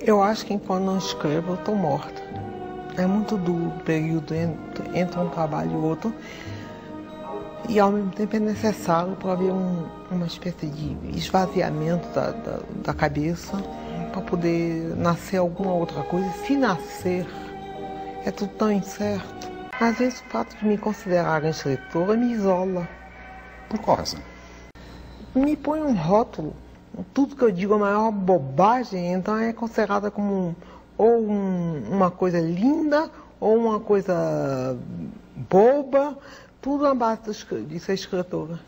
Eu acho que enquanto não escrevo, eu estou morta. É muito duro o período entre um trabalho e outro. E ao mesmo tempo é necessário para haver uma espécie de esvaziamento da cabeça, para poder nascer alguma outra coisa. Se nascer, é tudo tão incerto. Às vezes o fato de me considerarem escritora me isola. Por qual razão? Me põe um rótulo. Tudo que eu digo é a maior bobagem, então é considerada como uma coisa linda ou uma coisa boba, tudo na base de ser escritora.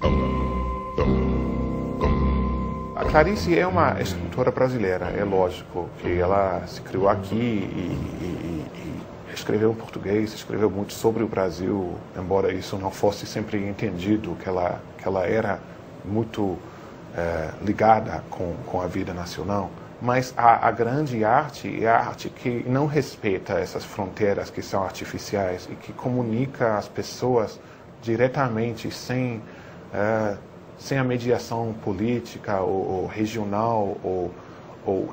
A Clarice é uma escritora brasileira, é lógico que ela se criou aqui e escreveu em português, escreveu muito sobre o Brasil, embora isso não fosse sempre entendido, que ela era muito ligada com a vida nacional. Mas a grande arte é a arte que não respeita essas fronteiras que são artificiais e que comunica as pessoas diretamente, sem a mediação política ou regional ou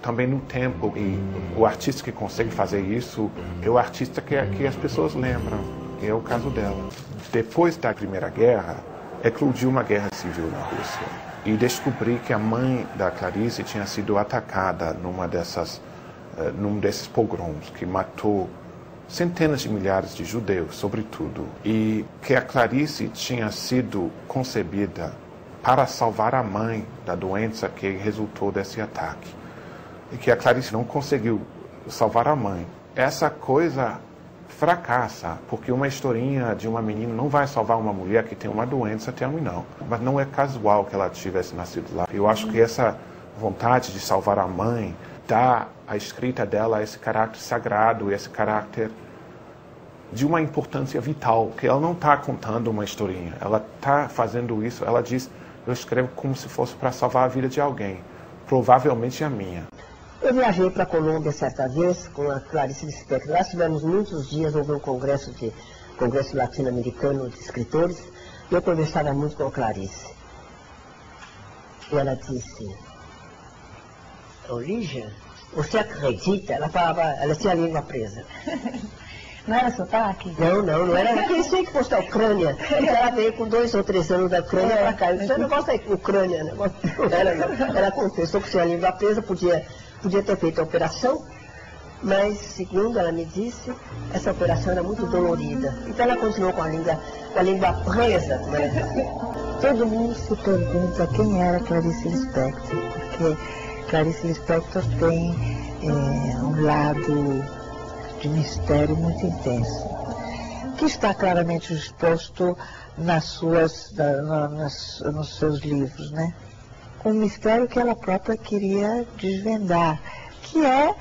também no tempo. E o artista que consegue fazer isso é o artista que as pessoas lembram, que é o caso dela. Depois da Primeira Guerra, eclodiu uma guerra civil na Rússia. E descobri que a mãe da Clarice tinha sido atacada num desses pogroms que matou centenas de milhares de judeus, sobretudo. E que a Clarice tinha sido concebida para salvar a mãe da doença que resultou desse ataque. E que a Clarice não conseguiu salvar a mãe. Essa coisa fracassa, porque uma historinha de uma menina não vai salvar uma mulher que tem uma doença terminal. Mas não é casual que ela tivesse nascido lá. Eu acho que essa vontade de salvar a mãe dá à escrita dela esse caráter sagrado, esse caráter de uma importância vital, que ela não está contando uma historinha, ela está fazendo isso, ela diz, eu escrevo como se fosse para salvar a vida de alguém, provavelmente a minha. Eu viajei para a Colômbia certa vez com a Clarice Lispector. Lá tivemos muitos dias, houve um congresso latino-americano de escritores, e eu conversava muito com a Clarice. E ela disse, Lígia, você acredita? Ela tinha a língua presa. Não era sotaque? Não era. Eu pensei que fosse da Ucrânia. Ela veio com 2 ou 3 anos da Ucrânia para cá. Eu disse, eu não gosto da Ucrânia, não. Ela confessou que tinha a língua presa, podia ter feito a operação, mas, segundo ela me disse, essa operação era muito dolorida. Então ela continuou com a língua presa, como ela dizia. Todo mundo se pergunta quem era Clarice Lispector, porque Clarice Lispector tem um lado de mistério muito intenso, que está claramente exposto nos seus livros, né? Um mistério que ela própria queria desvendar, que é,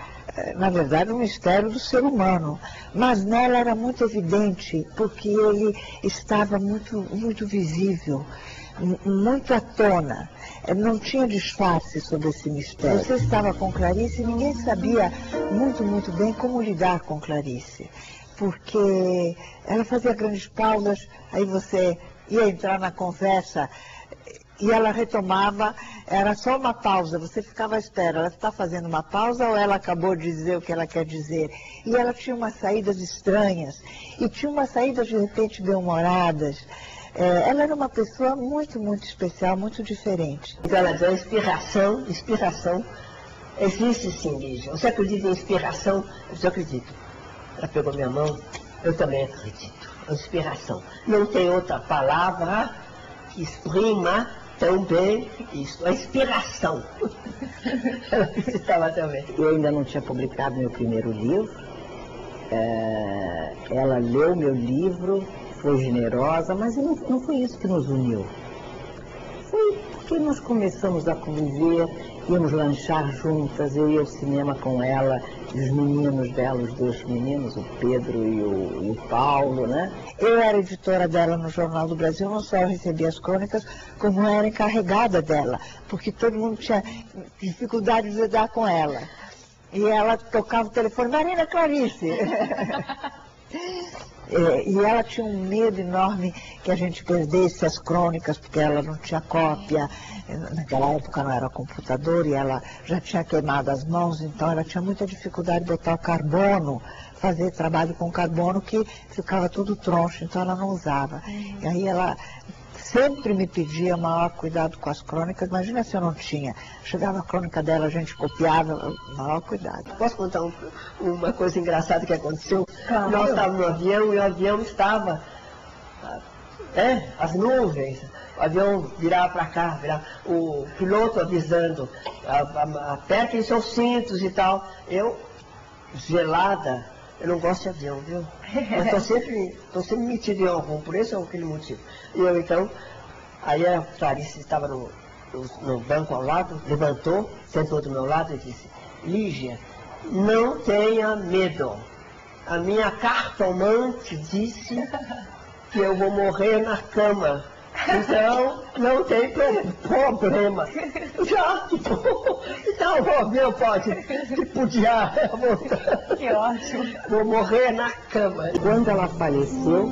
na verdade, um mistério do ser humano. Mas nela era muito evidente, porque ele estava muito, muito visível, muito à tona. Não tinha disfarce sobre esse mistério. Você estava com Clarice e ninguém sabia muito, muito bem como lidar com Clarice, porque ela fazia grandes pausas, aí você ia entrar na conversa, e ela retomava, era só uma pausa, você ficava à espera, ela está fazendo uma pausa ou ela acabou de dizer o que ela quer dizer? E ela tinha umas saídas estranhas, e tinha umas saídas de repente bem-humoradas. Ela era uma pessoa muito, muito especial, muito diferente. Então ela diz, inspiração, existe sim, Lígia. Você acredita em inspiração? Eu acredito. Ela pegou minha mão, eu também acredito. Inspiração. Não tem outra palavra que exprima tão bem isso, a inspiração. Ela acreditava também. Eu ainda não tinha publicado meu primeiro livro. Ela leu meu livro, foi generosa, mas não foi isso que nos uniu. Foi porque nós começamos a conviver, íamos lanchar juntas, eu ia ao cinema com ela, e os meninos dela, os 2 meninos, o Pedro e o Paulo, né? Eu era editora dela no Jornal do Brasil, não só recebia as crônicas, como era encarregada dela, porque todo mundo tinha dificuldade de lidar com ela. E ela tocava o telefone, Marina Clarice. E ela tinha um medo enorme que a gente perdesse as crônicas, porque ela não tinha cópia. Naquela época não era computador e ela já tinha queimado as mãos, então ela tinha muita dificuldade de botar o carbono, fazer trabalho com carbono que ficava tudo troncho, então ela não usava. E aí ela sempre me pedia maior cuidado com as crônicas. Imagina se eu não tinha. Chegava a crônica dela, a gente copiava, maior cuidado. Posso contar uma coisa engraçada que aconteceu? Claro. Nós estávamos no avião e o avião estava, as nuvens, o avião virava para cá, o piloto avisando, apertem seus cintos e tal. Eu, gelada, eu não gosto de avião, viu? Mas estou sempre metido em algum, por esse ou aquele motivo. E eu então, aí a Clarice estava no banco ao lado, levantou, sentou do meu lado e disse: Lígia, não tenha medo. A minha cartomante disse que eu vou morrer na cama. Então, não tem problema. Já, então o avião podia voltar. Que ótimo. Vou morrer na cama. Quando ela faleceu,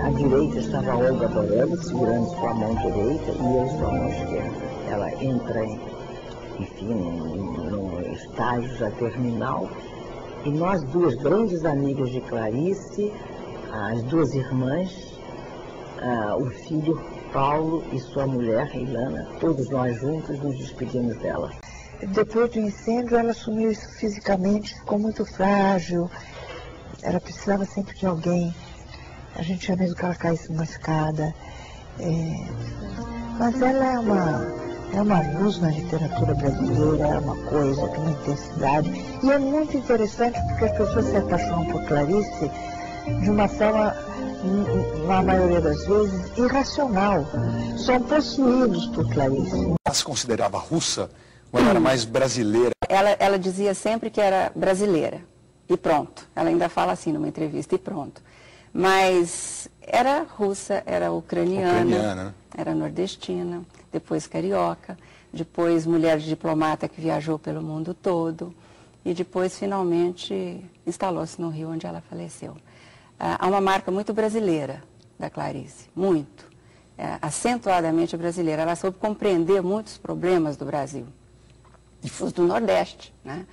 à direita estava a Olga Dorelli, segurando sua mão direita, e eu sua mão esquerda. Ela entra, enfim, num estágio já terminal, e nós duas grandes amigas de Clarice, as duas irmãs, o filho Paulo e sua mulher, Ilana, todos nós juntos nos despedimos dela. Depois do incêndio, ela sumiu fisicamente, ficou muito frágil, ela precisava sempre de alguém, a gente tinha medo que ela caísse numa escada, mas ela é uma luz na literatura brasileira, é uma coisa, uma intensidade, e é muito interessante porque as pessoas se apaixonam por Clarice de uma forma, na maioria das vezes, irracional. São possuídos por Clarice. Ela se considerava russa ou ela era mais brasileira? Ela dizia sempre que era brasileira, e pronto. Ela ainda fala assim numa entrevista, e pronto. Mas era russa, era ucraniana, era nordestina, depois carioca, depois mulher de diplomata que viajou pelo mundo todo, e depois, finalmente, instalou-se no Rio, onde ela faleceu. Há uma marca muito brasileira da Clarice, muito, acentuadamente brasileira. Ela soube compreender muitos problemas do Brasil, os do Nordeste, né?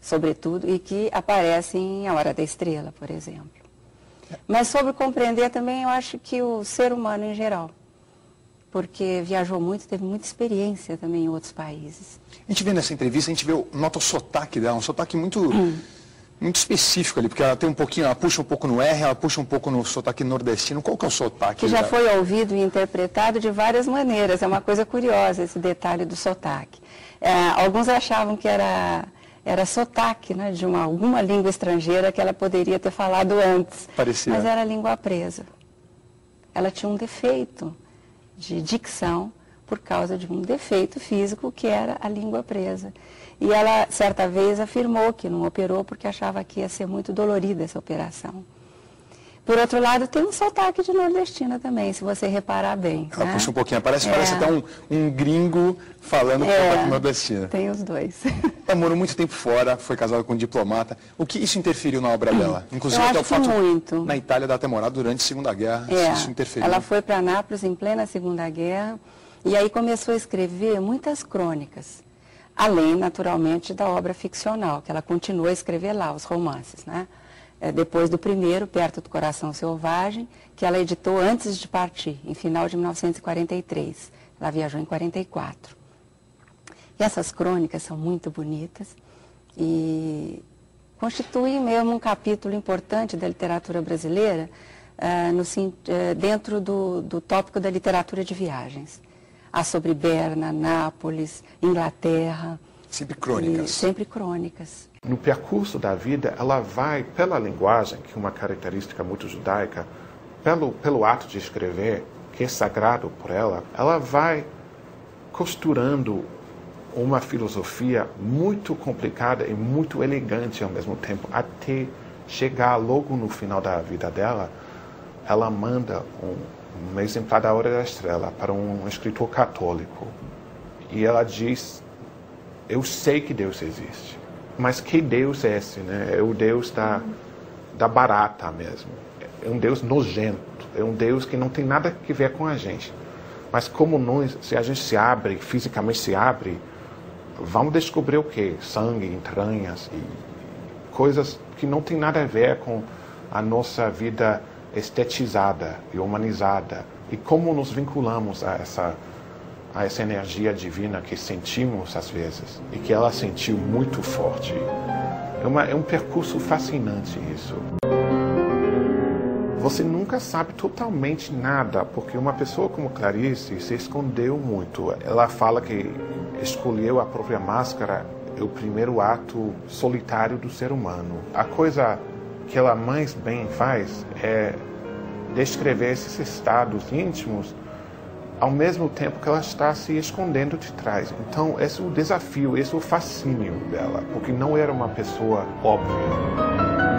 Sobretudo, e que aparecem em A Hora da Estrela, por exemplo. Mas sobre compreender também, eu acho que o ser humano em geral, porque viajou muito, teve muita experiência também em outros países. A gente vê nessa entrevista, a gente nota o sotaque dela, um sotaque muito específico ali, porque ela tem um pouquinho, ela puxa um pouco no R, ela puxa um pouco no sotaque nordestino. Qual que é o sotaque? Que já foi ouvido e interpretado de várias maneiras. É uma coisa curiosa esse detalhe do sotaque. Alguns achavam que era sotaque, né, de alguma língua estrangeira que ela poderia ter falado antes. Parecia. Mas era língua presa. Ela tinha um defeito de dicção por causa de um defeito físico que era a língua presa. E ela, certa vez, afirmou que não operou porque achava que ia ser muito dolorida essa operação. Por outro lado, tem um sotaque de nordestina também, se você reparar bem. Ela puxa um pouquinho, parece até um gringo falando com sotaque nordestina. Tem os dois. Ela morou muito tempo fora, foi casada com um diplomata. O que isso interferiu na obra dela? Inclusive até o fato muito. Na Itália dela ter morado durante a Segunda Guerra, isso interferiu. Ela foi para Nápoles em plena Segunda Guerra e aí começou a escrever muitas crônicas. Além, naturalmente, da obra ficcional, que ela continuou a escrever lá, os romances, né? Depois do primeiro, Perto do Coração Selvagem, que ela editou antes de partir, em final de 1943. Ela viajou em 44. E essas crônicas são muito bonitas e constituem mesmo um capítulo importante da literatura brasileira dentro do tópico da literatura de viagens. Há sobre Berna, Nápoles, Inglaterra. Sempre crônicas. Sempre crônicas. No percurso da vida, ela vai, pela linguagem, que é uma característica muito judaica, pelo ato de escrever, que é sagrado por ela vai costurando uma filosofia muito complicada e muito elegante ao mesmo tempo, até chegar logo no final da vida dela, ela manda um exemplar da Hora da Estrela para um escritor católico. E ela diz: eu sei que Deus existe, mas que Deus é esse, né? É o Deus da barata mesmo. É um Deus nojento, é um Deus que não tem nada a ver com a gente. Mas como nós, se a gente se abre, fisicamente se abre, vamos descobrir o quê? Sangue, entranhas e coisas que não tem nada a ver com a nossa vida estetizada e humanizada. E como nos vinculamos a essa energia divina que sentimos às vezes e que ela sentiu muito forte. É um percurso fascinante isso. Você nunca sabe totalmente nada, porque uma pessoa como Clarice se escondeu muito. Ela fala que escolheu a própria máscara, é o primeiro ato solitário do ser humano. A coisa que ela mais bem faz é descrever esses estados íntimos ao mesmo tempo que ela está se escondendo de trás. Então, esse é o desafio, esse é o fascínio dela, porque não era uma pessoa óbvia.